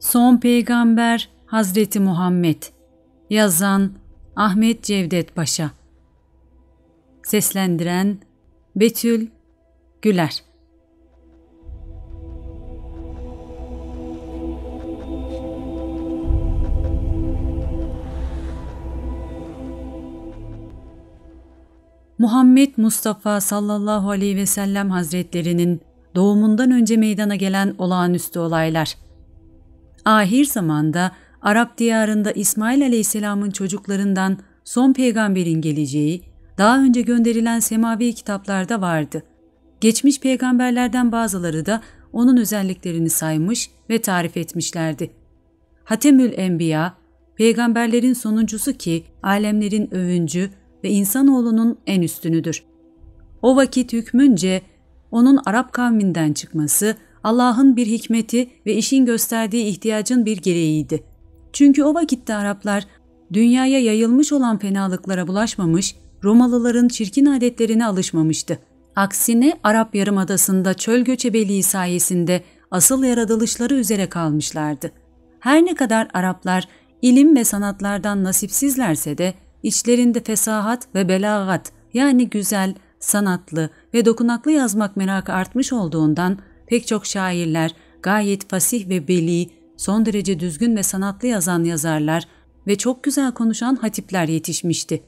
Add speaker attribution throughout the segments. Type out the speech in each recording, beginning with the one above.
Speaker 1: Son Peygamber Hazreti Muhammed. Yazan Ahmet Cevdet Paşa. Seslendiren Betül Güler. Muhammed Mustafa sallallahu aleyhi ve sellem Hazretlerinin doğumundan önce meydana gelen olağanüstü olaylar. Ahir zamanda Arap diyarında İsmail aleyhisselamın çocuklarından son peygamberin geleceği daha önce gönderilen semavi kitaplarda vardı. Geçmiş peygamberlerden bazıları da onun özelliklerini saymış ve tarif etmişlerdi. Hatemül Enbiya, peygamberlerin sonuncusu ki alemlerin övüncü ve insanoğlunun en üstünüdür. O vakit hükmünce onun Arap kavminden çıkması Allah'ın bir hikmeti ve işin gösterdiği ihtiyacın bir gereğiydi. Çünkü o vakitte Araplar dünyaya yayılmış olan fenalıklara bulaşmamış, Romalıların çirkin adetlerine alışmamıştı. Aksine Arap Yarımadası'nda çöl göçebeliği sayesinde asıl yaratılışları üzere kalmışlardı. Her ne kadar Araplar ilim ve sanatlardan nasipsizlerse de içlerinde fesahat ve belagat yani güzel, sanatlı ve dokunaklı yazmak merakı artmış olduğundan pek çok şairler, gayet fasih ve beli, son derece düzgün ve sanatlı yazan yazarlar ve çok güzel konuşan hatipler yetişmişti.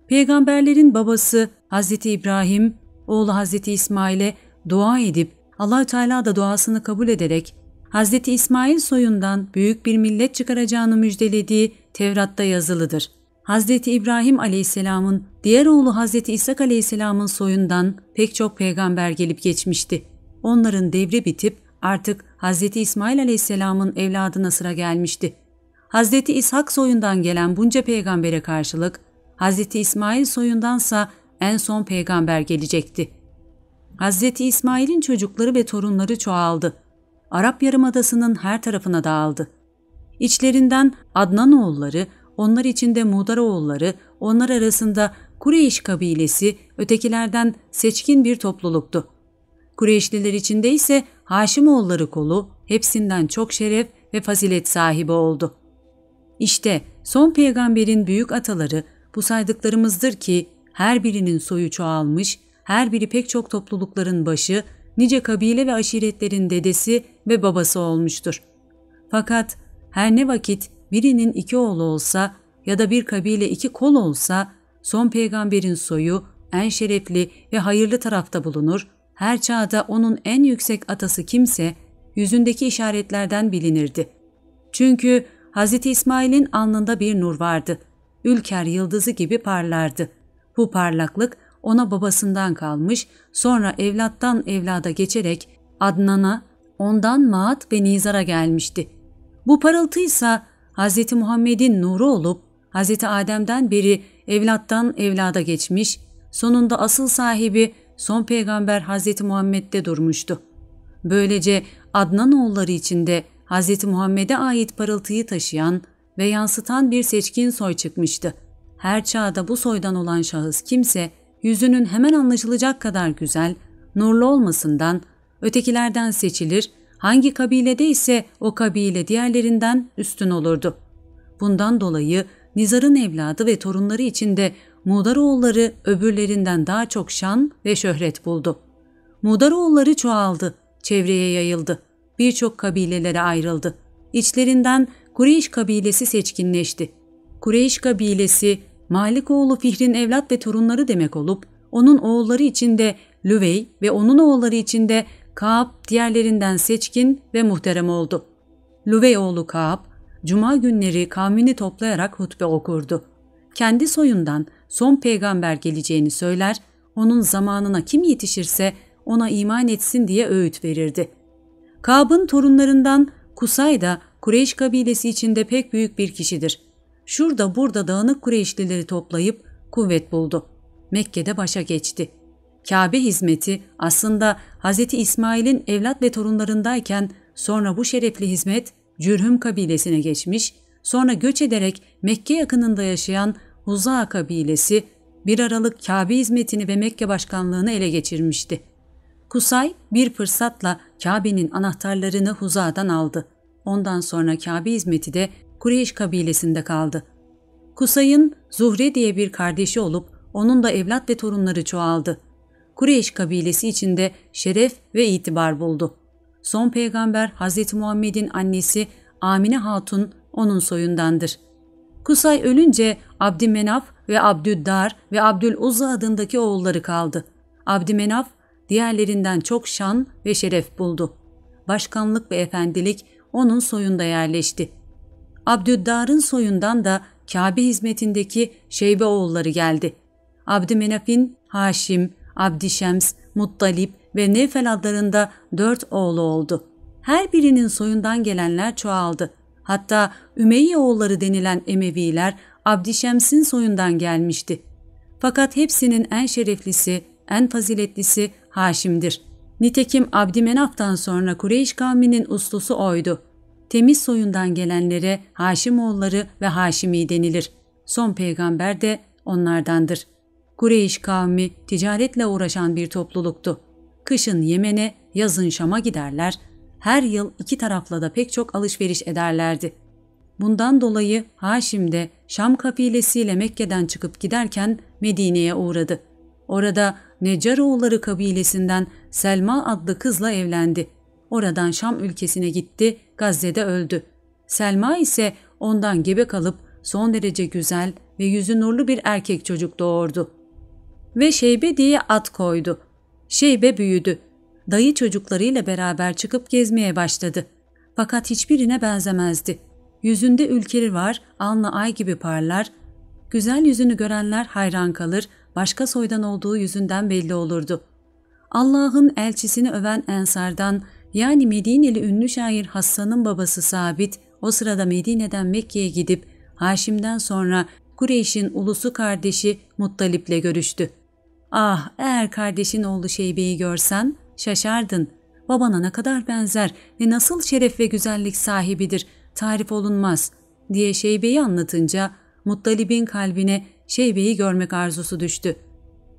Speaker 1: Peygamberlerin babası Hazreti İbrahim, oğlu Hazreti İsmail'e dua edip Allah-u Teala da duasını kabul ederek Hazreti İsmail soyundan büyük bir millet çıkaracağını müjdelediği Tevrat'ta yazılıdır. Hazreti İbrahim aleyhisselamın diğer oğlu Hazreti İshak aleyhisselamın soyundan pek çok peygamber gelip geçmişti. Onların devri bitip artık Hazreti İsmail aleyhisselamın evladına sıra gelmişti. Hazreti İshak soyundan gelen bunca peygambere karşılık Hazreti İsmail soyundansa en son peygamber gelecekti. Hazreti İsmail'in çocukları ve torunları çoğaldı. Arap Yarımadası'nın her tarafına dağıldı. İçlerinden Adnan oğulları, onlar içinde Mudar oğulları, onlar arasında Kureyş kabilesi ötekilerden seçkin bir topluluktu. Kureyşliler içinde ise Haşimoğulları kolu hepsinden çok şeref ve fazilet sahibi oldu. İşte son peygamberin büyük ataları bu saydıklarımızdır ki her birinin soyu çoğalmış, her biri pek çok toplulukların başı, nice kabile ve aşiretlerin dedesi ve babası olmuştur. Fakat her ne vakit birinin iki oğlu olsa ya da bir kabile iki kol olsa son peygamberin soyu en şerefli ve hayırlı tarafta bulunur, her çağda onun en yüksek atası kimse yüzündeki işaretlerden bilinirdi. Çünkü Hz. İsmail'in alnında bir nur vardı. Ülker yıldızı gibi parlardı. Bu parlaklık ona babasından kalmış, sonra evlattan evlada geçerek Adnan'a, ondan Maat ve Nizar'a gelmişti. Bu parıltıysa Hz. Muhammed'in nuru olup Hz. Adem'den beri evlattan evlada geçmiş, sonunda asıl sahibi son peygamber Hz. Muhammed'de durmuştu. Böylece Adnan oğulları içinde Hz. Muhammed'e ait parıltıyı taşıyan ve yansıtan bir seçkin soy çıkmıştı. Her çağda bu soydan olan şahıs kimse yüzünün hemen anlaşılacak kadar güzel, nurlu olmasından ötekilerden seçilir, hangi kabilede ise o kabile diğerlerinden üstün olurdu. Bundan dolayı Nizar'ın evladı ve torunları içinde Mudaroğulları öbürlerinden daha çok şan ve şöhret buldu. Mudaroğulları çoğaldı, çevreye yayıldı, birçok kabilelere ayrıldı. İçlerinden Kureyş kabilesi seçkinleşti. Kureyş kabilesi Malik oğlu Fihr'in evlat ve torunları demek olup, onun oğulları içinde Lüvey ve onun oğulları içinde Kaab diğerlerinden seçkin ve muhterem oldu. Lüvey oğlu Kaab, cuma günleri kavmini toplayarak hutbe okurdu. Kendi soyundan son peygamber geleceğini söyler, onun zamanına kim yetişirse ona iman etsin diye öğüt verirdi. Kaab'ın torunlarından Kusay da Kureyş kabilesi içinde pek büyük bir kişidir. Şurada burada dağınık Kureyşlileri toplayıp kuvvet buldu. Mekke'de başa geçti. Kabe hizmeti aslında Hz. İsmail'in evlat ve torunlarındayken sonra bu şerefli hizmet Cürhüm kabilesine geçmiş, sonra göç ederek Mekke yakınında yaşayan Huza kabilesi bir aralık Kabe hizmetini ve Mekke başkanlığını ele geçirmişti. Kusay bir fırsatla Kabe'nin anahtarlarını Huza'dan aldı. Ondan sonra Kabe hizmeti de Kureyş kabilesinde kaldı. Kusay'ın Zuhre diye bir kardeşi olup onun da evlat ve torunları çoğaldı. Kureyş kabilesi içinde şeref ve itibar buldu. Son peygamber Hz. Muhammed'in annesi Amine Hatun onun soyundandır. Kusay ölünce Abdümenaf ve Abdüddar ve Abdüluzza adındaki oğulları kaldı. Abdümenaf diğerlerinden çok şan ve şeref buldu. Başkanlık ve efendilik onun soyunda yerleşti. Abdüddar'ın soyundan da Kabe hizmetindeki Şeybe oğulları geldi. Abdümenaf'in Haşim, Abdişems, Muttalip ve Nevfel adlarında 4 oğlu oldu. Her birinin soyundan gelenler çoğaldı. Hatta Ümeyye oğulları denilen Emeviler Abdişems'in soyundan gelmişti. Fakat hepsinin en şereflisi, en faziletlisi Haşim'dir. Nitekim Abdümenaf'tan sonra Kureyş kavminin uslusu oydu. Temiz soyundan gelenlere Haşimoğulları ve Haşimi denilir. Son peygamber de onlardandır. Kureyş kavmi ticaretle uğraşan bir topluluktu. Kışın Yemen'e, yazın Şam'a giderler. Her yıl iki tarafla da pek çok alışveriş ederlerdi. Bundan dolayı Haşim de Şam kabilesiyle Mekke'den çıkıp giderken Medine'ye uğradı. Orada Neccaroğulları kabilesinden Selma adlı kızla evlendi. Oradan Şam ülkesine gitti, Gazze'de öldü. Selma ise ondan gebe kalıp son derece güzel ve yüzü nurlu bir erkek çocuk doğurdu. Ve Şeybe diye ad koydu. Şeybe büyüdü. Dayı çocuklarıyla beraber çıkıp gezmeye başladı. Fakat hiçbirine benzemezdi. Yüzünde ülkeri var, alnı ay gibi parlar. Güzel yüzünü görenler hayran kalır, başka soydan olduğu yüzünden belli olurdu. Allah'ın elçisini öven Ensar'dan, yani Medineli ünlü şair Hassan'ın babası Sabit, o sırada Medine'den Mekke'ye gidip Haşim'den sonra Kureyş'in ulusu kardeşi Muttalip'le görüştü. "Ah, eğer kardeşin oğlu Şeybe'yi görsen şaşardın. Babana ne kadar benzer ve nasıl şeref ve güzellik sahibidir, tarif olunmaz," diye Şeybe'yi anlatınca Muttalib'in kalbine Şeybe'yi görmek arzusu düştü.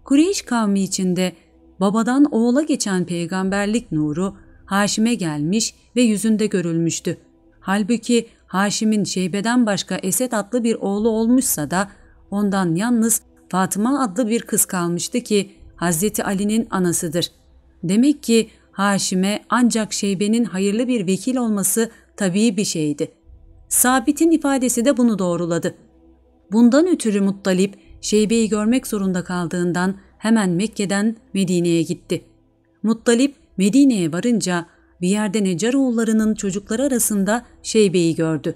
Speaker 1: Kureyş kavmi içinde babadan oğula geçen peygamberlik nuru Haşim'e gelmiş ve yüzünde görülmüştü. Halbuki Haşim'in Şeybe'den başka Esed adlı bir oğlu olmuşsa da ondan yalnız Fatıma adlı bir kız kalmıştı ki Hazreti Ali'nin anasıdır. Demek ki Haşim'e ancak Şeybe'nin hayırlı bir vekil olması tabii bir şeydi. Sabit'in ifadesi de bunu doğruladı. Bundan ötürü Muttalip Şeybe'yi görmek zorunda kaldığından hemen Mekke'den Medine'ye gitti. Muttalip Medine'ye varınca bir yerde Neccaroğullarının çocukları arasında Şeybe'yi gördü.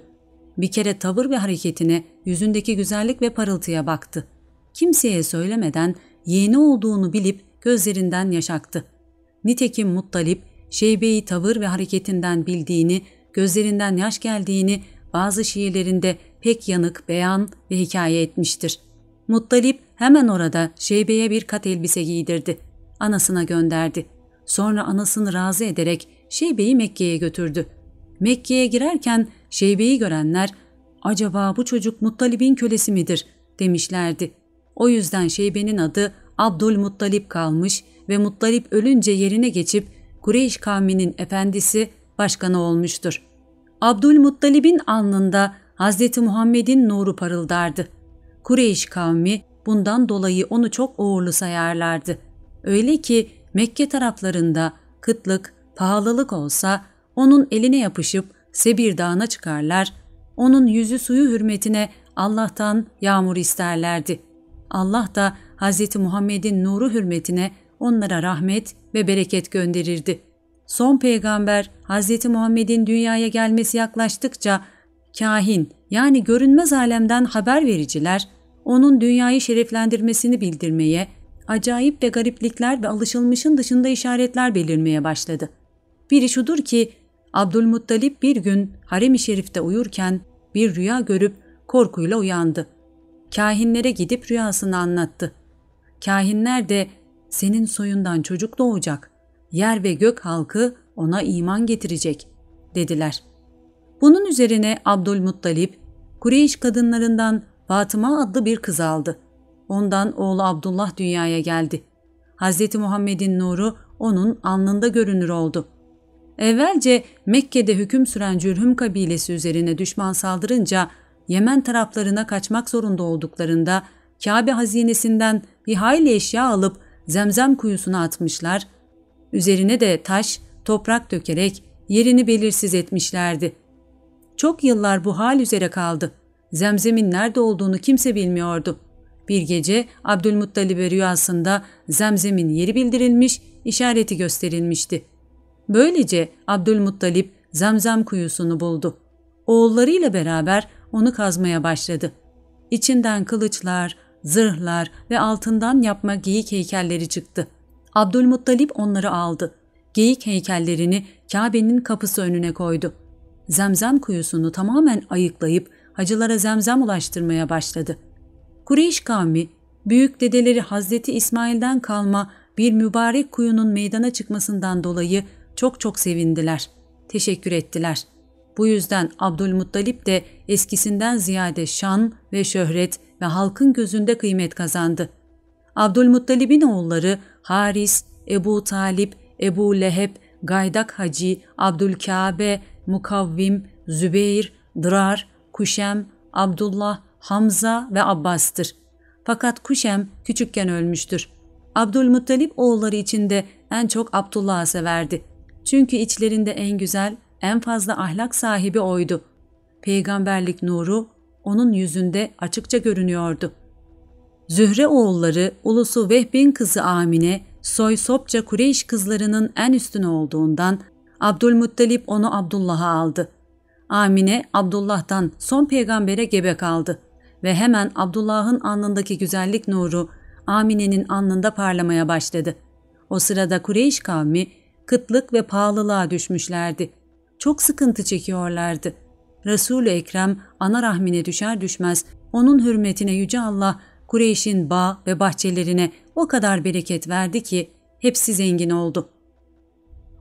Speaker 1: Bir kere tavır ve hareketine, yüzündeki güzellik ve parıltıya baktı. Kimseye söylemeden yeğeni olduğunu bilip gözlerinden yaş aktı. Nitekim Muttalip, Şeybe'yi tavır ve hareketinden bildiğini, gözlerinden yaş geldiğini bazı şiirlerinde pek yanık beyan ve hikaye etmiştir. Muttalip hemen orada Şeybe'ye bir kat elbise giydirdi. Anasına gönderdi. Sonra anasını razı ederek Şeybe'yi Mekke'ye götürdü. Mekke'ye girerken Şeybe'yi görenler, "Acaba bu çocuk Muttalib'in kölesi midir?" demişlerdi. O yüzden Şeybe'nin adı Abdülmuttalip kalmış ve Muttalip ölünce yerine geçip Kureyş kavminin efendisi, başkanı olmuştur. Abdülmuttalib'in alnında Hz. Muhammed'in nuru parıldardı. Kureyş kavmi bundan dolayı onu çok uğurlu sayarlardı. Öyle ki Mekke taraflarında kıtlık, pahalılık olsa onun eline yapışıp Sebir Dağı'na çıkarlar, onun yüzü suyu hürmetine Allah'tan yağmur isterlerdi. Allah da Hz. Muhammed'in nuru hürmetine onlara rahmet ve bereket gönderirdi. Son peygamber Hz. Muhammed'in dünyaya gelmesi yaklaştıkça kahin, yani görünmez alemden haber vericiler onun dünyayı şereflendirmesini bildirmeye, acayip ve gariplikler ve alışılmışın dışında işaretler belirmeye başladı. Biri şudur ki Abdülmuttalip bir gün harem-i şerifte uyurken bir rüya görüp korkuyla uyandı. Kahinlere gidip rüyasını anlattı. Kahinler de "Senin soyundan çocuk doğacak, yer ve gök halkı ona iman getirecek," dediler. Bunun üzerine Abdülmuttalip Kureyş kadınlarından Fatıma adlı bir kız aldı. Ondan oğlu Abdullah dünyaya geldi. Hz. Muhammed'in nuru onun alnında görünür oldu. Evvelce Mekke'de hüküm süren Cürhüm kabilesi üzerine düşman saldırınca Yemen taraflarına kaçmak zorunda olduklarında Kabe hazinesinden bir hayli eşya alıp Zemzem kuyusuna atmışlar, üzerine de taş, toprak dökerek yerini belirsiz etmişlerdi. Çok yıllar bu hal üzere kaldı. Zemzem'in nerede olduğunu kimse bilmiyordu. Bir gece Abdülmuttalib'e rüyasında Zemzem'in yeri bildirilmiş, işareti gösterilmişti. Böylece Abdülmuttalib Zemzem kuyusunu buldu. Oğullarıyla beraber onu kazmaya başladı. İçinden kılıçlar, zırhlar ve altından yapma geyik heykelleri çıktı. Abdülmuttalib onları aldı. Geyik heykellerini Kabe'nin kapısı önüne koydu. Zemzem kuyusunu tamamen ayıklayıp hacılara zemzem ulaştırmaya başladı. Kureyş kavmi, büyük dedeleri Hazreti İsmail'den kalma bir mübarek kuyunun meydana çıkmasından dolayı çok çok sevindiler, teşekkür ettiler. Bu yüzden Abdülmuttalib de eskisinden ziyade şan ve şöhret ve halkın gözünde kıymet kazandı. Abdülmuttalib'in oğulları Haris, Ebu Talib, Ebu Leheb, Gaydak Hacı, Abdülkabe, Mukavvim, Zübeyir, Dırar, Kuşem, Abdullah, Hamza ve Abbas'tır. Fakat Kuşem küçükken ölmüştür. Abdülmuttalib oğulları içinde en çok Abdullah'ı severdi. Çünkü içlerinde en güzel, en fazla ahlak sahibi oydu. Peygamberlik nuru onun yüzünde açıkça görünüyordu. Zühre oğulları ulusu Vehb'in kızı Amine, soy sopça Kureyş kızlarının en üstüne olduğundan Abdülmuttalib onu Abdullah'a aldı. Amine Abdullah'tan son peygambere gebe kaldı ve hemen Abdullah'ın alnındaki güzellik nuru Amine'nin alnında parlamaya başladı. O sırada Kureyş kavmi kıtlık ve pahalılığa düşmüşlerdi. Çok sıkıntı çekiyorlardı. Resul-i Ekrem ana rahmine düşer düşmez onun hürmetine Yüce Allah Kureyş'in bağ ve bahçelerine o kadar bereket verdi ki hepsi zengin oldu.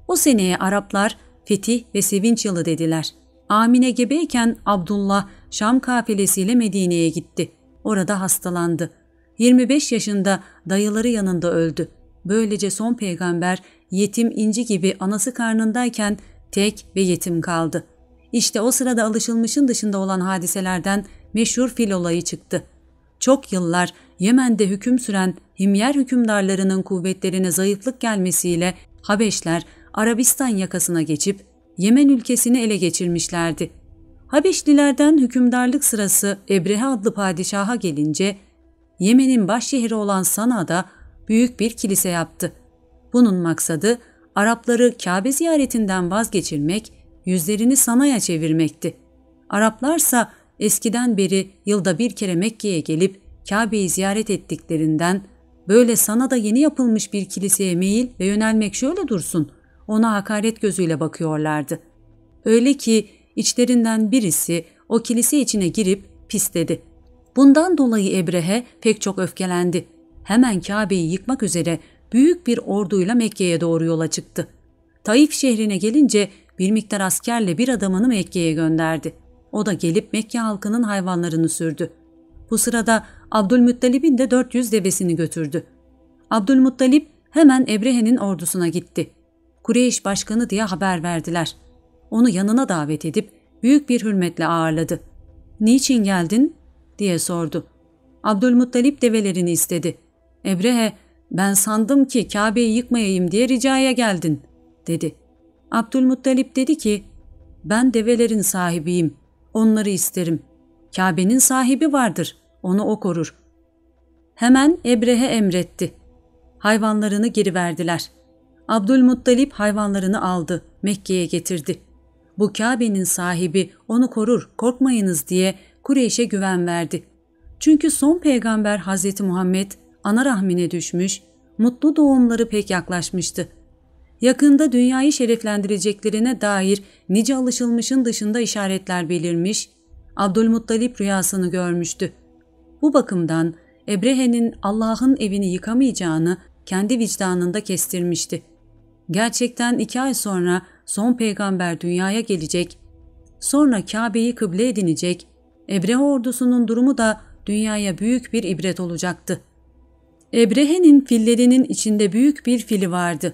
Speaker 1: O seneye Araplar fetih ve sevinç yılı dediler. Amine gebeyken Abdullah Şam kafilesiyle Medine'ye gitti. Orada hastalandı. 25 yaşında dayıları yanında öldü. Böylece son peygamber yetim inci gibi anası karnındayken tek ve yetim kaldı. İşte o sırada alışılmışın dışında olan hadiselerden meşhur fil olayı çıktı. Çok yıllar Yemen'de hüküm süren Himyer hükümdarlarının kuvvetlerine zayıflık gelmesiyle Habeşler Arabistan yakasına geçip Yemen ülkesini ele geçirmişlerdi. Habeşlilerden hükümdarlık sırası Ebrehe adlı padişaha gelince Yemen'in başşehri olan Sana'da büyük bir kilise yaptı. Bunun maksadı Arapları Kabe ziyaretinden vazgeçirmek, yüzlerini Sana'ya çevirmekti. Araplarsa eskiden beri yılda bir kere Mekke'ye gelip Kabe'yi ziyaret ettiklerinden böyle Sana'da yeni yapılmış bir kiliseye meyil ve yönelmek şöyle dursun, ona hakaret gözüyle bakıyorlardı. Öyle ki içlerinden birisi o kilise içine girip pisledi. Bundan dolayı Ebrehe pek çok öfkelendi. Hemen Kabe'yi yıkmak üzere büyük bir orduyla Mekke'ye doğru yola çıktı. Taif şehrine gelince bir miktar askerle bir adamını Mekke'ye gönderdi. O da gelip Mekke halkının hayvanlarını sürdü. Bu sırada Abdülmuttalib'in de 400 devesini götürdü. Abdülmuttalib hemen Ebrehe'nin ordusuna gitti. Kureyş başkanı diye haber verdiler. Onu yanına davet edip büyük bir hürmetle ağırladı. "Niçin geldin?" diye sordu. Abdülmuttalib develerini istedi. Ebrehe, "Ben sandım ki Kabe'yi yıkmayayım diye ricaya geldin," dedi. Abdülmuttalib dedi ki, "Ben develerin sahibiyim, onları isterim. Kabe'nin sahibi vardır, onu o korur." Hemen Ebrehe emretti. Hayvanlarını geri verdiler. Abdülmuttalib hayvanlarını aldı, Mekke'ye getirdi. Bu Kabe'nin sahibi onu korur, korkmayınız diye Kureyş'e güven verdi. Çünkü son peygamber Hazreti Muhammed ana rahmine düşmüş, mutlu doğumları pek yaklaşmıştı. Yakında dünyayı şereflendireceklerine dair nice alışılmışın dışında işaretler belirmiş, Abdülmuttalib rüyasını görmüştü. Bu bakımdan Ebrehe'nin Allah'ın evini yıkamayacağını kendi vicdanında kestirmişti. Gerçekten 2 ay sonra son peygamber dünyaya gelecek, sonra Kabe'yi kıble edinecek, Ebrehe ordusunun durumu da dünyaya büyük bir ibret olacaktı. Ebrehe'nin fillerinin içinde büyük bir fili vardı.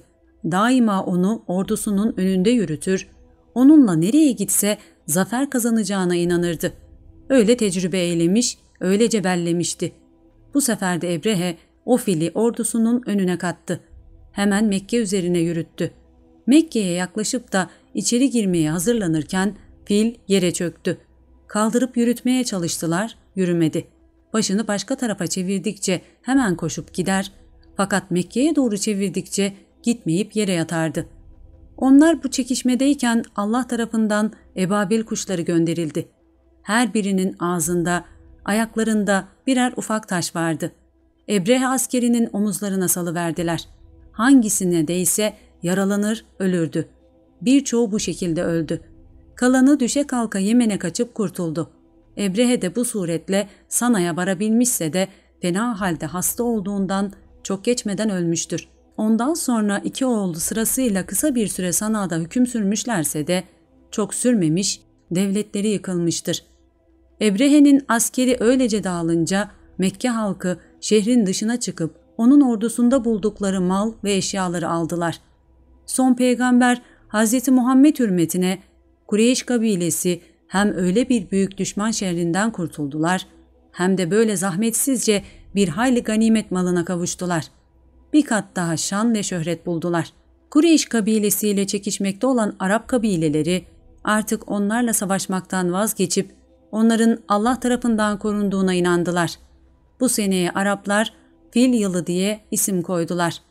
Speaker 1: daima onu ordusunun önünde yürütür, onunla nereye gitse zafer kazanacağına inanırdı. Öyle tecrübe eylemiş, öylece bellemişti. Bu sefer de Ebrehe o fili ordusunun önüne kattı. Hemen Mekke üzerine yürüttü. Mekke'ye yaklaşıp da içeri girmeye hazırlanırken fil yere çöktü. Kaldırıp yürütmeye çalıştılar, yürümedi. Başını başka tarafa çevirdikçe hemen koşup gider, fakat Mekke'ye doğru çevirdikçe gitmeyip yere yatardı. Onlar bu çekişmedeyken Allah tarafından ebabil kuşları gönderildi. Her birinin ağzında, ayaklarında birer ufak taş vardı. Ebrehe askerinin omuzlarına salıverdiler. Hangisine değse yaralanır, ölürdü. Birçoğu bu şekilde öldü. Kalanı düşe kalka Yemen'e kaçıp kurtuldu. Ebrehe de bu suretle Sana'ya varabilmişse de fena halde hasta olduğundan çok geçmeden ölmüştür. Ondan sonra 2 oğlu sırasıyla kısa bir süre Sana'da hüküm sürmüşlerse de çok sürmemiş, devletleri yıkılmıştır. Ebrehe'nin askeri öylece dağılınca Mekke halkı şehrin dışına çıkıp onun ordusunda buldukları mal ve eşyaları aldılar. Son peygamber Hz. Muhammed hürmetine Kureyş kabilesi hem öyle bir büyük düşman şerrinden kurtuldular, hem de böyle zahmetsizce bir hayli ganimet malına kavuştular. Bir kat daha şan ve şöhret buldular. Kureyş kabilesiyle çekişmekte olan Arap kabileleri artık onlarla savaşmaktan vazgeçip onların Allah tarafından korunduğuna inandılar. Bu seneye Araplar Fil yılı diye isim koydular.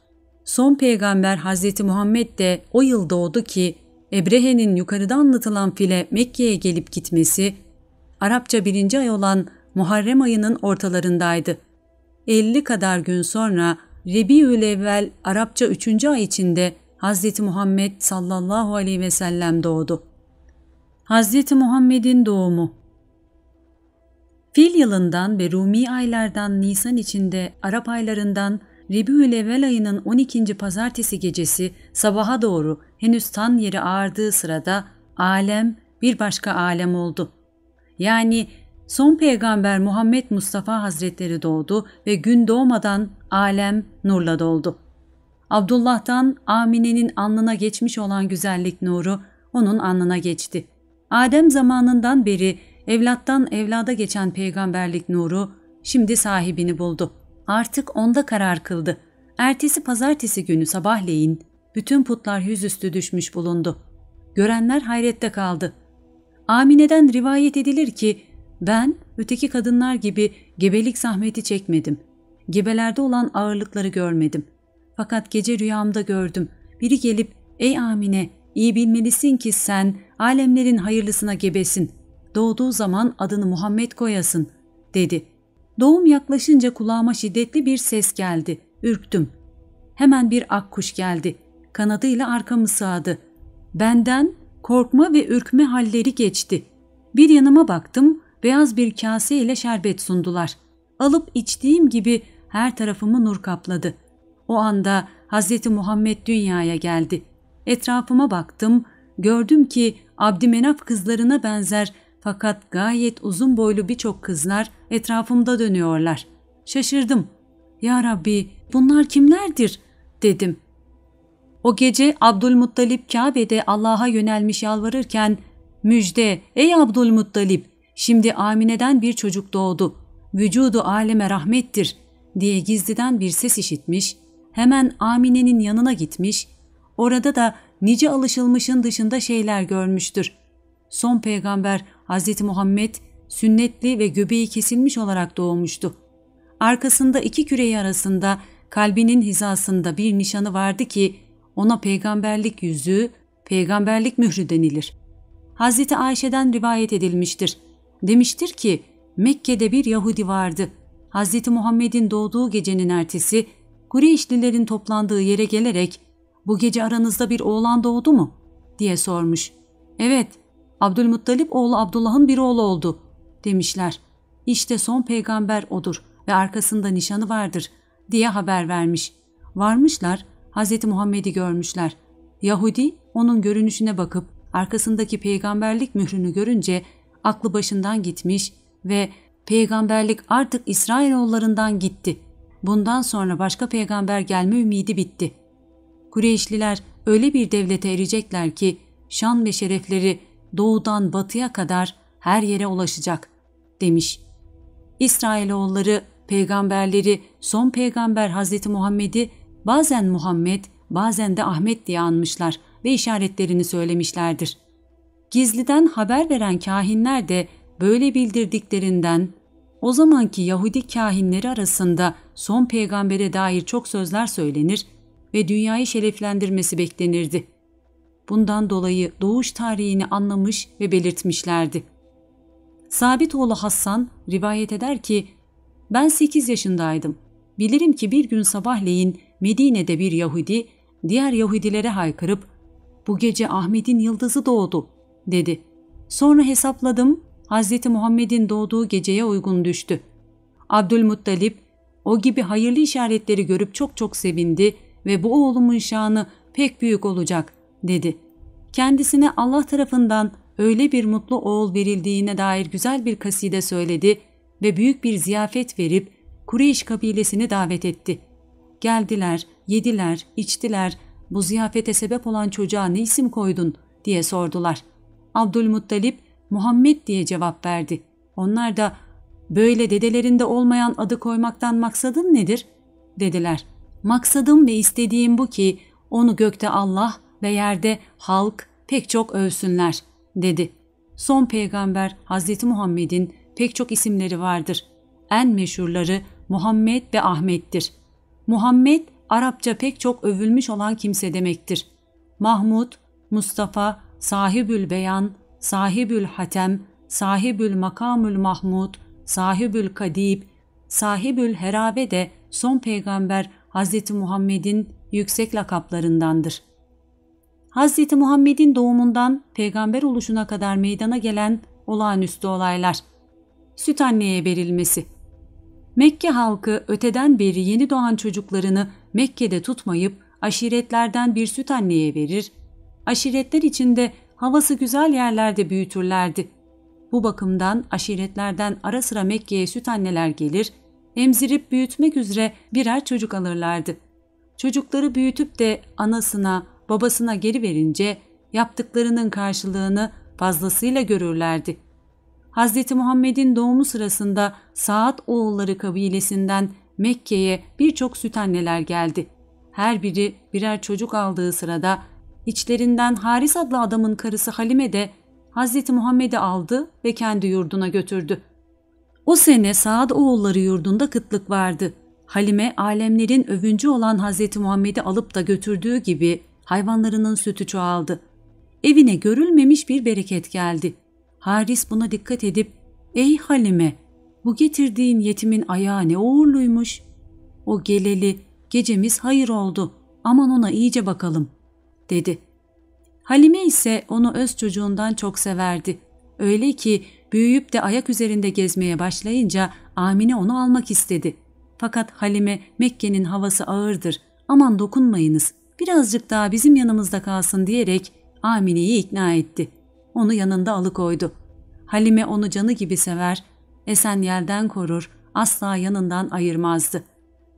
Speaker 1: Son peygamber Hz. Muhammed de o yıl doğdu ki Ebrehe'nin yukarıda anlatılan file Mekke'ye gelip gitmesi Arapça 1. ay olan Muharrem ayının ortalarındaydı. 50 kadar gün sonra Rebiülevvel Arapça 3. ay içinde Hz. Muhammed sallallahu aleyhi ve sellem doğdu. Hz. Muhammed'in doğumu Fil yılından ve Rumi aylardan Nisan içinde Arap aylarından Rebiülevvel ayının 12. pazartesi gecesi sabaha doğru henüz tan yeri ağardığı sırada alem bir başka alem oldu. Yani son peygamber Muhammed Mustafa Hazretleri doğdu ve gün doğmadan alem nurla doldu. Abdullah'tan Amine'nin alnına geçmiş olan güzellik nuru onun alnına geçti. Adem zamanından beri evlattan evlada geçen peygamberlik nuru şimdi sahibini buldu. Artık onda karar kıldı. Ertesi pazartesi günü sabahleyin bütün putlar yüzüstü düşmüş bulundu. Görenler hayrette kaldı. Amine'den rivayet edilir ki ben öteki kadınlar gibi gebelik zahmeti çekmedim. Gebelerde olan ağırlıkları görmedim. Fakat gece rüyamda gördüm. Biri gelip ''Ey Amine, iyi bilmelisin ki sen alemlerin hayırlısına gebesin. Doğduğu zaman adını Muhammed koyasın.'' dedi. Doğum yaklaşınca kulağıma şiddetli bir ses geldi. Ürktüm. Hemen bir akkuş geldi. Kanadıyla arkamı sağdı. Benden korkma ve ürkme halleri geçti. Bir yanıma baktım, beyaz bir kase ile şerbet sundular. Alıp içtiğim gibi her tarafımı nur kapladı. O anda Hz. Muhammed dünyaya geldi. Etrafıma baktım, gördüm ki Abdümenaf kızlarına benzer fakat gayet uzun boylu birçok kızlar etrafımda dönüyorlar. Şaşırdım. Ya Rabbi, bunlar kimlerdir? Dedim. O gece Abdülmuttalip Kabe'de Allah'a yönelmiş yalvarırken, müjde ey Abdülmuttalip, şimdi Amine'den bir çocuk doğdu. Vücudu aleme rahmettir diye gizliden bir ses işitmiş, hemen Amine'nin yanına gitmiş, orada da nice alışılmışın dışında şeyler görmüştür. Son peygamber Hz. Muhammed sünnetli ve göbeği kesilmiş olarak doğmuştu. Arkasında 2 küreği arasında kalbinin hizasında bir nişanı vardı ki ona peygamberlik yüzüğü, peygamberlik mührü denilir. Hz. Ayşe'den rivayet edilmiştir. Demiştir ki Mekke'de bir Yahudi vardı. Hz. Muhammed'in doğduğu gecenin ertesi Kureyşlilerin toplandığı yere gelerek "Bu gece aranızda bir oğlan doğdu mu?" diye sormuş. "Evet, Abdülmuttalip oğlu Abdullah'ın bir oğlu oldu." demişler. "İşte son peygamber odur ve arkasında nişanı vardır." diye haber vermiş. Varmışlar, Hz. Muhammed'i görmüşler. Yahudi onun görünüşüne bakıp arkasındaki peygamberlik mührünü görünce aklı başından gitmiş ve peygamberlik artık İsrailoğullarından gitti. Bundan sonra başka peygamber gelme ümidi bitti. Kureyşliler öyle bir devlete erecekler ki şan ve şerefleri doğudan batıya kadar her yere ulaşacak demiş. İsrailoğulları peygamberleri son peygamber Hazreti Muhammed'i bazen Muhammed bazen de Ahmet diye anmışlar ve işaretlerini söylemişlerdir. Gizliden haber veren kâhinler de böyle bildirdiklerinden o zamanki Yahudi kâhinleri arasında son peygambere dair çok sözler söylenir ve dünyayı şereflendirmesi beklenirdi. Bundan dolayı doğuş tarihini anlamış ve belirtmişlerdi. Sabitoğlu Hassan rivayet eder ki, ben 8 yaşındaydım. Bilirim ki bir gün sabahleyin Medine'de bir Yahudi diğer Yahudilere haykırıp bu gece Ahmet'in yıldızı doğdu dedi. Sonra hesapladım, Hazreti Muhammed'in doğduğu geceye uygun düştü. Abdülmuttalip o gibi hayırlı işaretleri görüp çok çok sevindi ve bu oğlumun şanı pek büyük olacak dedi. Kendisine Allah tarafından öyle bir mutlu oğul verildiğine dair güzel bir kaside söyledi ve büyük bir ziyafet verip Kureyş kabilesini davet etti. Geldiler, yediler, içtiler, bu ziyafete sebep olan çocuğa ne isim koydun diye sordular. Abdülmuttalip Muhammed diye cevap verdi. Onlar da böyle dedelerinde olmayan adı koymaktan maksadın nedir dediler. Maksadım ve istediğim bu ki onu gökte Allah ve yerde halk pek çok övsünler dedi. Son peygamber Hazreti Muhammed'in pek çok isimleri vardır. En meşhurları Muhammed ve Ahmet'tir. Muhammed Arapça pek çok övülmüş olan kimse demektir. Mahmud, Mustafa, Sahibül Beyan, Sahibül Hatem, Sahibül Makamül Mahmud, Sahibül Kadib, Sahibül Herabe de son peygamber Hazreti Muhammed'in yüksek lakaplarındandır. Hazreti Muhammed'in doğumundan peygamber oluşuna kadar meydana gelen olağanüstü olaylar. Süt anneye verilmesi. Mekke halkı öteden beri yeni doğan çocuklarını Mekke'de tutmayıp aşiretlerden bir süt anneye verir, aşiretler içinde havası güzel yerlerde büyütürlerdi. Bu bakımdan aşiretlerden ara sıra Mekke'ye süt anneler gelir, emzirip büyütmek üzere birer çocuk alırlardı. Çocukları büyütüp de anasına, babasına geri verince yaptıklarının karşılığını fazlasıyla görürlerdi. Hz. Muhammed'in doğumu sırasında Saad oğulları kabilesinden Mekke'ye birçok süt anneler geldi. Her biri birer çocuk aldığı sırada içlerinden Haris adlı adamın karısı Halime de Hz. Muhammed'i aldı ve kendi yurduna götürdü. O sene Saad oğulları yurdunda kıtlık vardı. Halime alemlerin övüncü olan Hz. Muhammed'i alıp da götürdüğü gibi hayvanlarının sütü çoğaldı. Evine görülmemiş bir bereket geldi. Haris buna dikkat edip, ''Ey Halime, bu getirdiğin yetimin ayağı ne uğurluymuş. O geleli gecemiz hayır oldu, aman ona iyice bakalım.'' dedi. Halime ise onu öz çocuğundan çok severdi. Öyle ki büyüyüp de ayak üzerinde gezmeye başlayınca Amine onu almak istedi. Fakat Halime Mekke'nin havası ağırdır, aman dokunmayınız, birazcık daha bizim yanımızda kalsın diyerek Amine'yi ikna etti. Onu yanında alıkoydu. Halime onu canı gibi sever, esen yerden korur, asla yanından ayırmazdı.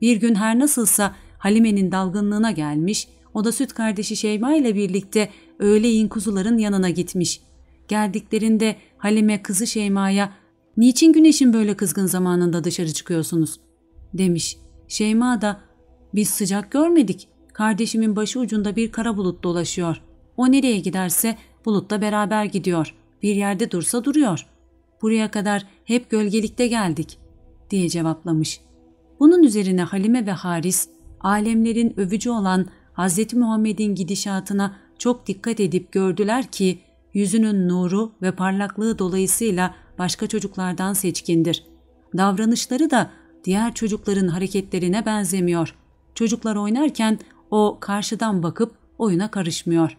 Speaker 1: Bir gün her nasılsa Halime'nin dalgınlığına gelmiş, o da süt kardeşi Şeyma ile birlikte öğleyin kuzuların yanına gitmiş. Geldiklerinde Halime kızı Şeyma'ya ''Niçin güneşin böyle kızgın zamanında dışarı çıkıyorsunuz?'' demiş. Şeyma da ''Biz sıcak görmedik. Kardeşimin başı ucunda bir kara bulut dolaşıyor. O nereye giderse bulutla beraber gidiyor. Bir yerde dursa duruyor. Buraya kadar hep gölgelikte geldik.'' diye cevaplamış. Bunun üzerine Halime ve Haris alemlerin övücü olan Hz. Muhammed'in gidişatına çok dikkat edip gördüler ki yüzünün nuru ve parlaklığı dolayısıyla başka çocuklardan seçkindir. Davranışları da diğer çocukların hareketlerine benzemiyor. Çocuklar oynarken o karşıdan bakıp oyuna karışmıyor.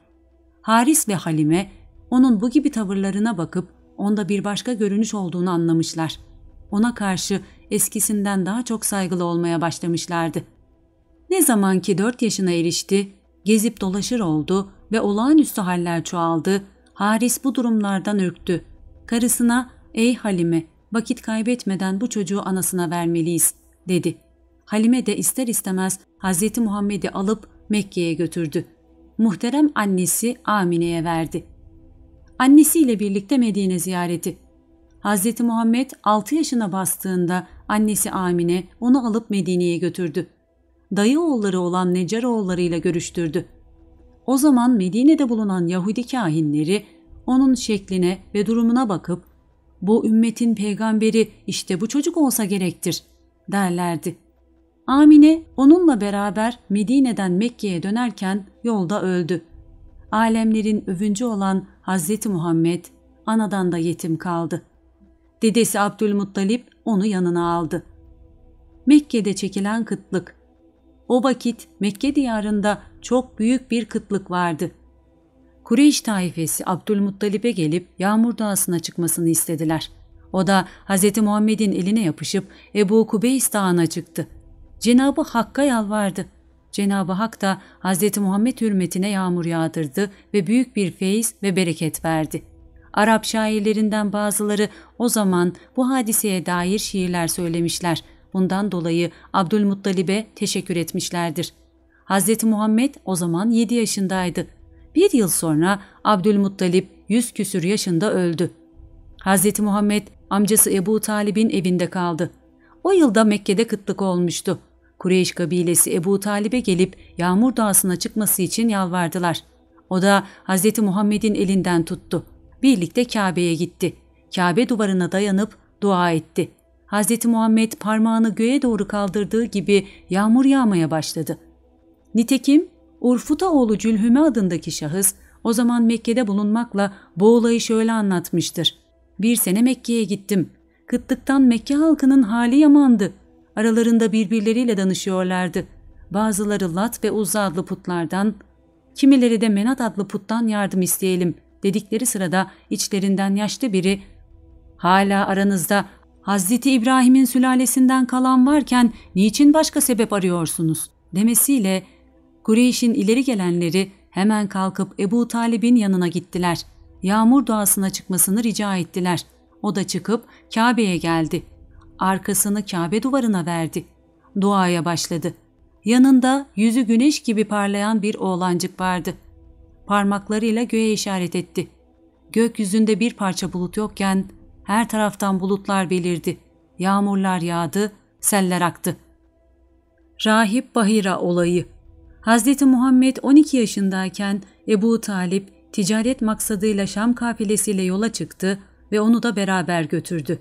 Speaker 1: Haris ve Halime onun bu gibi tavırlarına bakıp onda bir başka görünüş olduğunu anlamışlar. Ona karşı eskisinden daha çok saygılı olmaya başlamışlardı. Ne zaman ki 4 yaşına erişti, gezip dolaşır oldu ve olağanüstü haller çoğaldı, Haris bu durumlardan ürktü. Karısına ''Ey Halime, vakit kaybetmeden bu çocuğu anasına vermeliyiz.'' dedi. Halime de ister istemez Hz. Muhammed'i alıp Mekke'ye götürdü. muhterem annesi Amine'ye verdi. Annesiyle birlikte Medine ziyareti. Hz. Muhammed 6 yaşına bastığında annesi Amine onu alıp Medine'ye götürdü. Dayı oğulları olan Neccaroğullarıyla görüştürdü. O zaman Medine'de bulunan Yahudi kâhinleri onun şekline ve durumuna bakıp "Bu ümmetin peygamberi işte bu çocuk olsa gerektir" derlerdi. Amine onunla beraber Medine'den Mekke'ye dönerken yolda öldü. Alemlerin övüncü olan Hz. Muhammed anadan da yetim kaldı. Dedesi Abdülmuttalip onu yanına aldı. Mekke'de çekilen kıtlık. O vakit Mekke diyarında çok büyük bir kıtlık vardı. Kureyş taifesi Abdülmuttalip'e gelip Yağmur Dağı'sına çıkmasını istediler. O da Hz. Muhammed'in eline yapışıp Ebu Kubeys Dağı'na çıktı. Cenab-ı Hakk'a yalvardı. Cenab-ı Hak da Hz. Muhammed hürmetine yağmur yağdırdı ve büyük bir feyiz ve bereket verdi. Arap şairlerinden bazıları o zaman bu hadiseye dair şiirler söylemişler. Bundan dolayı Abdülmuttalib'e teşekkür etmişlerdir. Hz. Muhammed o zaman 7 yaşındaydı. Bir yıl sonra Abdülmuttalib 100 küsür yaşında öldü. Hz. Muhammed amcası Ebu Talib'in evinde kaldı. O yılda Mekke'de kıtlık olmuştu. Kureyş kabilesi Ebu Talib'e gelip Yağmur Dağı'sına çıkması için yalvardılar. O da Hz. Muhammed'in elinden tuttu. Birlikte Kabe'ye gitti. Kabe duvarına dayanıp dua etti. Hz. Muhammed parmağını göğe doğru kaldırdığı gibi yağmur yağmaya başladı. Nitekim Urfuta oğlu Cülhüme adındaki şahıs o zaman Mekke'de bulunmakla bu olayı şöyle anlatmıştır. "Bir sene Mekke'ye gittim. Kıtlıktan Mekke halkının hali yamandı. Aralarında birbirleriyle danışıyorlardı. Bazıları Lat ve Uzza adlı putlardan, kimileri de Menat adlı puttan yardım isteyelim dedikleri sırada içlerinden yaşlı biri, ''Hala aranızda Hazreti İbrahim'in sülalesinden kalan varken niçin başka sebep arıyorsunuz?'' demesiyle Kureyş'in ileri gelenleri hemen kalkıp Ebu Talib'in yanına gittiler. Yağmur Dağı'sına çıkmasını rica ettiler. O da çıkıp Kabe'ye geldi. Arkasını Kabe duvarına verdi. Duaya başladı. Yanında yüzü güneş gibi parlayan bir oğlancık vardı. Parmaklarıyla göğe işaret etti. Gökyüzünde bir parça bulut yokken her taraftan bulutlar belirdi. Yağmurlar yağdı, seller aktı. Rahip Bahira olayı. Hz. Muhammed 12 yaşındayken Ebu Talip ticaret maksadıyla Şam kafilesiyle yola çıktı ve onu da beraber götürdü.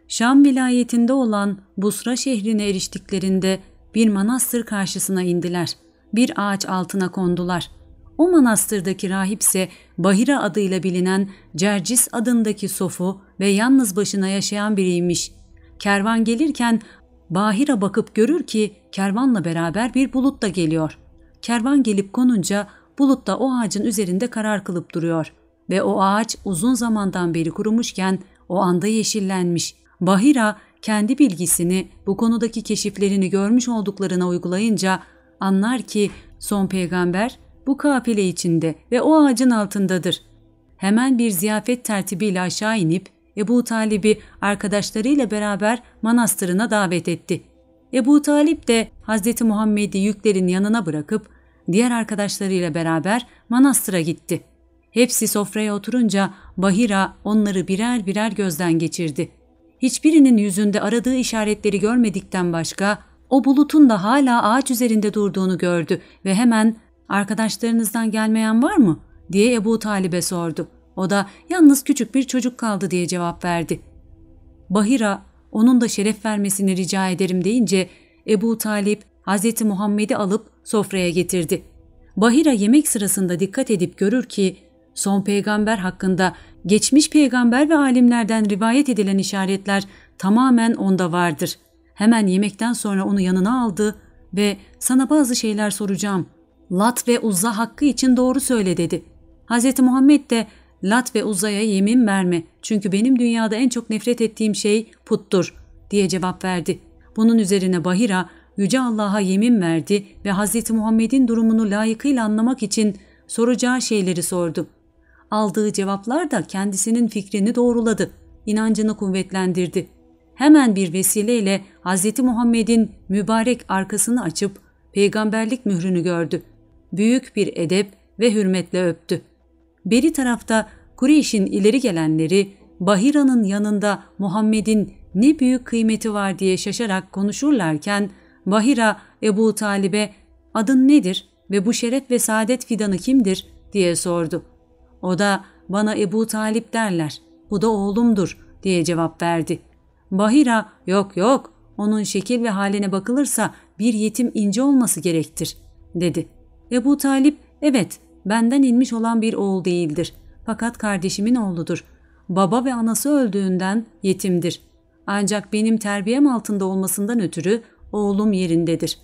Speaker 1: Şam vilayetinde olan Busra şehrine eriştiklerinde bir manastır karşısına indiler. Bir ağaç altına kondular. O manastırdaki rahipse Bahira adıyla bilinen Cercis adındaki sofu ve yalnız başına yaşayan biriymiş. Kervan gelirken Bahira bakıp görür ki kervanla beraber bir bulut da geliyor. Kervan gelip konunca bulut da o ağacın üzerinde karar kılıp duruyor ve o ağaç uzun zamandan beri kurumuşken o anda yeşillenmiş. Bahira kendi bilgisini bu konudaki keşiflerini görmüş olduklarına uygulayınca anlar ki son peygamber bu kafile içinde ve o ağacın altındadır. Hemen bir ziyafet tertibiyle aşağı inip Ebu Talib'i arkadaşlarıyla beraber manastırına davet etti. Ebu Talib de Hz. Muhammed'i yüklerin yanına bırakıp diğer arkadaşlarıyla beraber manastıra gitti. Hepsi sofraya oturunca Bahira onları birer birer gözden geçirdi. Hiçbirinin yüzünde aradığı işaretleri görmedikten başka o bulutun da hala ağaç üzerinde durduğunu gördü ve hemen "Arkadaşlarınızdan gelmeyen var mı?" diye Ebu Talib'e sordu. O da "Yalnız küçük bir çocuk kaldı" diye cevap verdi. Bahira onun da şeref vermesini rica ederim deyince Ebu Talib Hz. Muhammed'i alıp sofraya getirdi. Bahira yemek sırasında dikkat edip görür ki son peygamber hakkında geçmiş peygamber ve alimlerden rivayet edilen işaretler tamamen onda vardır. Hemen yemekten sonra onu yanına aldı ve "Sana bazı şeyler soracağım. Lat ve Uzza hakkı için doğru söyle" dedi. Hz. Muhammed de "Lat ve Uzza'ya yemin verme çünkü benim dünyada en çok nefret ettiğim şey puttur" diye cevap verdi. Bunun üzerine Bahira Yüce Allah'a yemin verdi ve Hz. Muhammed'in durumunu layıkıyla anlamak için soracağı şeyleri sordu. Aldığı cevaplar da kendisinin fikrini doğruladı, inancını kuvvetlendirdi. Hemen bir vesileyle Hz. Muhammed'in mübarek arkasını açıp peygamberlik mührünü gördü. Büyük bir edep ve hürmetle öptü. Beri tarafta Kureyş'in ileri gelenleri Bahira'nın yanında Muhammed'in ne büyük kıymeti var diye şaşarak konuşurlarken Bahira Ebu Talib'e "Adın nedir ve bu şeref ve saadet fidanı kimdir?" diye sordu. O da "Bana Ebu Talip derler, bu da oğlumdur" diye cevap verdi. Bahira "Yok yok, onun şekil ve haline bakılırsa bir yetim ince olması gerektir" dedi. Ebu Talip "Evet, benden inmiş olan bir oğul değildir. Fakat kardeşimin oğludur. Baba ve anası öldüğünden yetimdir. Ancak benim terbiyem altında olmasından ötürü oğlum yerindedir"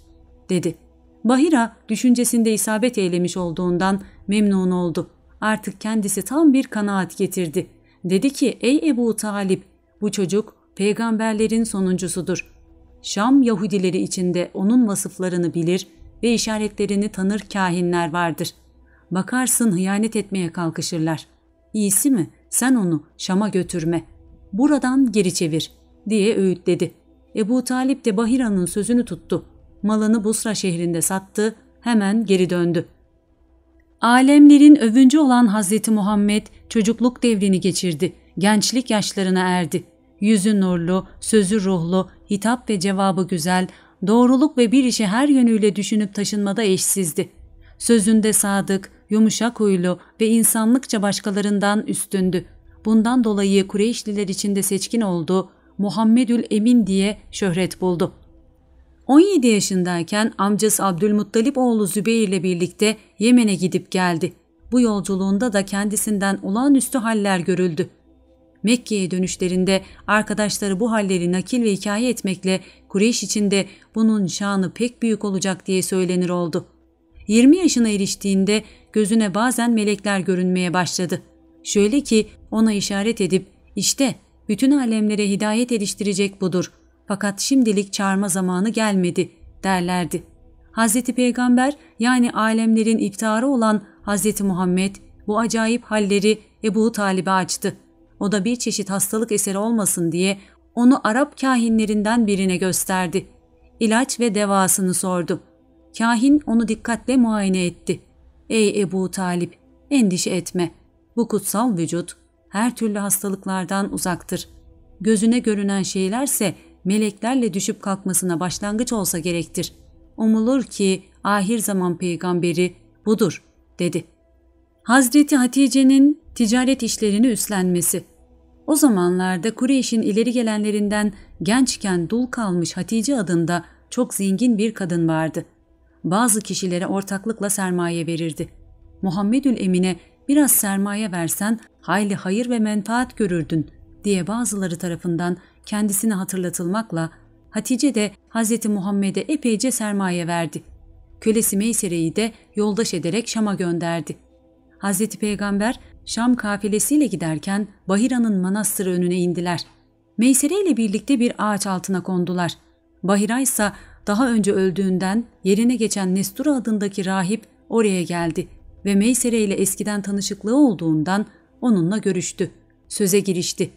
Speaker 1: dedi. Bahira düşüncesinde isabet eylemiş olduğundan memnun oldu. Artık kendisi tam bir kanaat getirdi. Dedi ki "Ey Ebu Talip, bu çocuk peygamberlerin sonuncusudur. Şam Yahudileri içinde onun vasıflarını bilir ve işaretlerini tanır kahinler vardır. Bakarsın hıyanet etmeye kalkışırlar. İyisi mi sen onu Şam'a götürme, buradan geri çevir" diye öğütledi. Ebu Talip de Bahira'nın sözünü tuttu. Malını Busra şehrinde sattı, hemen geri döndü. Alemlerin övüncü olan Hazreti Muhammed çocukluk devrini geçirdi, gençlik yaşlarına erdi. Yüzü nurlu, sözü ruhlu, hitap ve cevabı güzel, doğruluk ve bir işi her yönüyle düşünüp taşınmada eşsizdi. Sözünde sadık, yumuşak huylu ve insanlıkça başkalarından üstündü. Bundan dolayı Kureyşliler içinde seçkin oldu, Muhammedül Emin diye şöhret buldu. 17 yaşındayken amcası Abdülmuttalip oğlu Zübeyir ile birlikte Yemen'e gidip geldi. Bu yolculuğunda da kendisinden olağanüstü haller görüldü. Mekke'ye dönüşlerinde arkadaşları bu halleri nakil ve hikaye etmekle Kureyş içinde bunun şanı pek büyük olacak diye söylenir oldu. 20 yaşına eriştiğinde gözüne bazen melekler görünmeye başladı. Şöyle ki ona işaret edip "İşte bütün alemlere hidayet eriştirecek budur. Fakat şimdilik çağırma zamanı gelmedi" derlerdi. Hazreti Peygamber yani alemlerin iftiharı olan Hazreti Muhammed bu acayip halleri Ebu Talib'e açtı. O da bir çeşit hastalık eseri olmasın diye onu Arap kahinlerinden birine gösterdi. İlaç ve devasını sordu. Kahin onu dikkatle muayene etti. "Ey Ebu Talip, endişe etme. Bu kutsal vücut her türlü hastalıklardan uzaktır. Gözüne görünen şeylerse meleklerle düşüp kalkmasına başlangıç olsa gerektir. Umulur ki ahir zaman peygamberi budur" dedi. Hazreti Hatice'nin ticaret işlerini üstlenmesi. O zamanlarda Kureyş'in ileri gelenlerinden gençken dul kalmış Hatice adında çok zengin bir kadın vardı. Bazı kişilere ortaklıkla sermaye verirdi. Muhammedül Emin'e "Biraz sermaye versen hayli hayır ve menfaat görürdün" diye bazıları tarafından kendisine hatırlatılmakla Hatice de Hz. Muhammed'e epeyce sermaye verdi. Kölesi Meysere'yi de yoldaş ederek Şam'a gönderdi. Hz. Peygamber Şam kafilesiyle giderken Bahira'nın manastırı önüne indiler. Meysere ile birlikte bir ağaç altına kondular. Bahira ise daha önce öldüğünden yerine geçen Nestura adındaki rahip oraya geldi ve Meysere ile eskiden tanışıklığı olduğundan onunla görüştü. Söze girişti.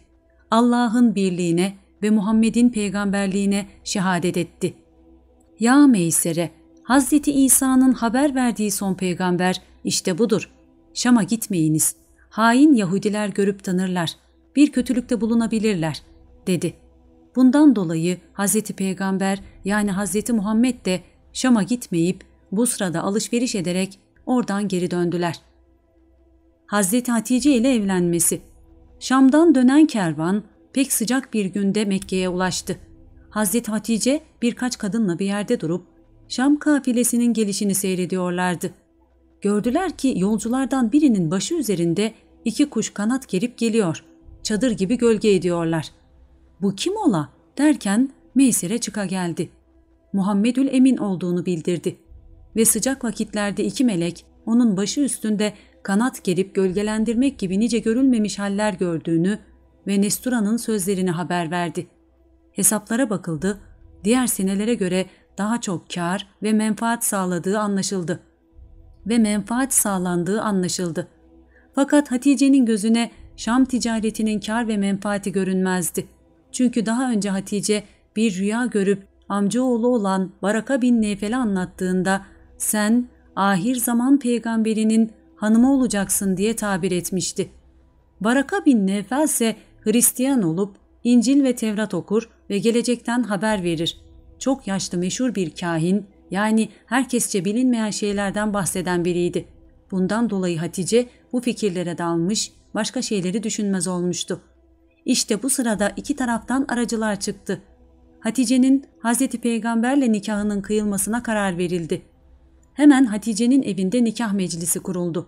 Speaker 1: Allah'ın birliğine ve Muhammed'in peygamberliğine şehadet etti. "Ya Meysere, Hazreti İsa'nın haber verdiği son peygamber işte budur. Şam'a gitmeyiniz. Hain Yahudiler görüp tanırlar. Bir kötülükte bulunabilirler" dedi. Bundan dolayı Hazreti Peygamber yani Hazreti Muhammed de Şam'a gitmeyip Busra'da alışveriş ederek oradan geri döndüler. Hazreti Hatice ile evlenmesi. Şam'dan dönen kervan pek sıcak bir günde Mekke'ye ulaştı. Hazreti Hatice birkaç kadınla bir yerde durup Şam kafilesinin gelişini seyrediyorlardı. Gördüler ki yolculardan birinin başı üzerinde 2 kuş kanat gerip geliyor. Çadır gibi gölge ediyorlar. "Bu kim ola?" derken Meysere çıka geldi. Muhammedül Emin olduğunu bildirdi. Ve sıcak vakitlerde 2 melek onun başı üstünde kanat gerip gölgelendirmek gibi nice görülmemiş haller gördüğünü ve Nestura'nın sözlerini haber verdi. Hesaplara bakıldı, diğer senelere göre daha çok kar ve menfaat sağladığı anlaşıldı. Fakat Hatice'nin gözüne Şam ticaretinin kar ve menfaati görünmezdi. Çünkü daha önce Hatice bir rüya görüp amcaoğlu olan Baraka bin Neyfel'e anlattığında "Sen ahir zaman peygamberinin hanımı olacaksın diye tabir etmişti. Varaka bin Nevfel ise Hristiyan olup İncil ve Tevrat okur ve gelecekten haber verir. Çok yaşlı meşhur bir kahin, yani herkesçe bilinmeyen şeylerden bahseden biriydi. Bundan dolayı Hatice bu fikirlere dalmış, başka şeyleri düşünmez olmuştu. İşte bu sırada iki taraftan aracılar çıktı. Hatice'nin Hazreti Peygamberle nikahının kıyılmasına karar verildi. Hemen Hatice'nin evinde nikah meclisi kuruldu.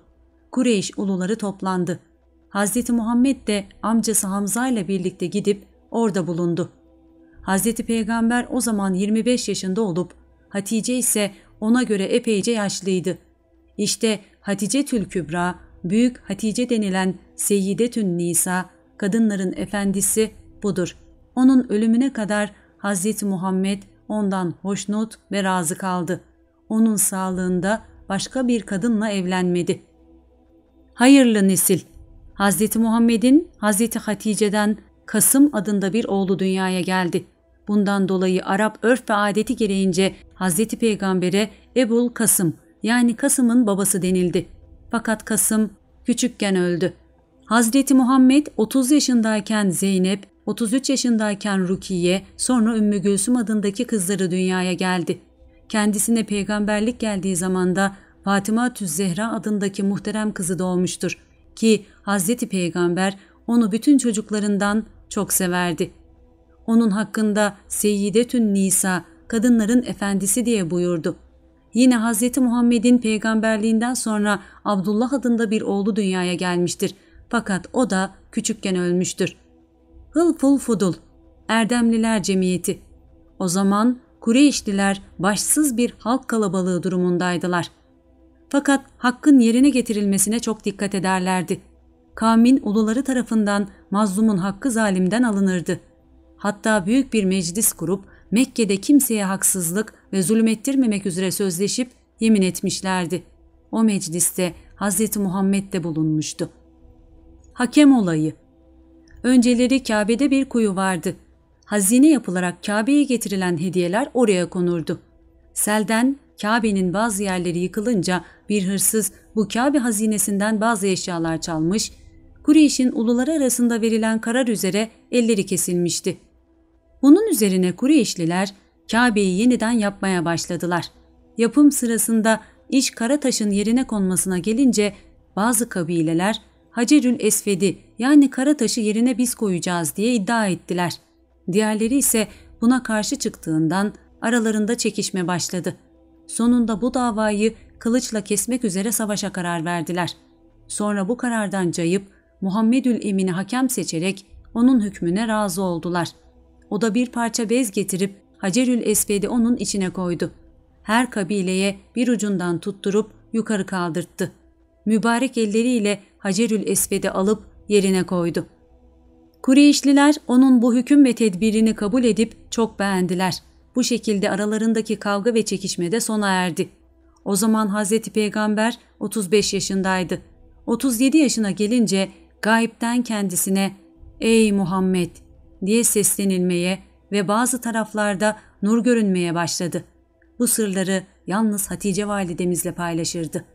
Speaker 1: Kureyş uluları toplandı. Hazreti Muhammed de amcası Hamza ile birlikte gidip orada bulundu. Hazreti Peygamber o zaman 25 yaşında olup Hatice ise ona göre epeyce yaşlıydı. İşte Hatice-tül Kübra, Büyük Hatice denilen Seyyidetün Nisa, kadınların efendisi budur. Onun ölümüne kadar Hazreti Muhammed ondan hoşnut ve razı kaldı. Onun sağlığında başka bir kadınla evlenmedi. Hayırlı nesil. Hazreti Muhammed'in Hazreti Hatice'den Kasım adında bir oğlu dünyaya geldi. Bundan dolayı Arap örf ve adeti gereğince Hazreti Peygamber'e Ebul Kasım, yani Kasım'ın babası denildi. Fakat Kasım küçükken öldü. Hazreti Muhammed 30 yaşındayken Zeynep, 33 yaşındayken Rukiye, sonra Ümmü Gülsüm adındaki kızları dünyaya geldi. Kendisine peygamberlik geldiği zamanda Fatıma-tüz Zehra adındaki muhterem kızı doğmuştur ki Hazreti Peygamber onu bütün çocuklarından çok severdi. Onun hakkında Seyyidetün Nisa, kadınların efendisi diye buyurdu. Yine Hazreti Muhammed'in peygamberliğinden sonra Abdullah adında bir oğlu dünyaya gelmiştir. Fakat o da küçükken ölmüştür. Hılful Fudul, Erdemliler Cemiyeti. O zaman Kureyşliler başsız bir halk kalabalığı durumundaydılar. Fakat hakkın yerine getirilmesine çok dikkat ederlerdi. Kavmin uluları tarafından mazlumun hakkı zalimden alınırdı. Hatta büyük bir meclis kurup Mekke'de kimseye haksızlık ve zulüm ettirmemek üzere sözleşip yemin etmişlerdi. O mecliste Hazreti Muhammed de bulunmuştu. Hakem olayı. Önceleri Kabe'de bir kuyu vardı. Hazine yapılarak Kabe'ye getirilen hediyeler oraya konurdu. Selden Kabe'nin bazı yerleri yıkılınca bir hırsız bu Kabe hazinesinden bazı eşyalar çalmış, Kureyş'in uluları arasında verilen karar üzere elleri kesilmişti. Bunun üzerine Kureyşliler Kabe'yi yeniden yapmaya başladılar. Yapım sırasında iş Karataş'ın yerine konmasına gelince bazı kabileler Hacerül Esved'i, yani Karataş'ı yerine biz koyacağız diye iddia ettiler. Diğerleri ise buna karşı çıktığından aralarında çekişme başladı. Sonunda bu davayı kılıçla kesmek üzere savaşa karar verdiler. Sonra bu karardan cayıp Muhammedül Emin'i hakem seçerek onun hükmüne razı oldular. O da bir parça bez getirip Hacerül Esved'i onun içine koydu. Her kabileye bir ucundan tutturup yukarı kaldırttı. Mübarek elleriyle Hacerül Esved'i alıp yerine koydu. Kureyşliler onun bu hüküm ve tedbirini kabul edip çok beğendiler. Bu şekilde aralarındaki kavga ve çekişme de sona erdi. O zaman Hazreti Peygamber 35 yaşındaydı. 37 yaşına gelince gayipten kendisine "Ey Muhammed!" diye seslenilmeye ve bazı taraflarda nur görünmeye başladı. Bu sırları yalnız Hatice validemizle paylaşırdı.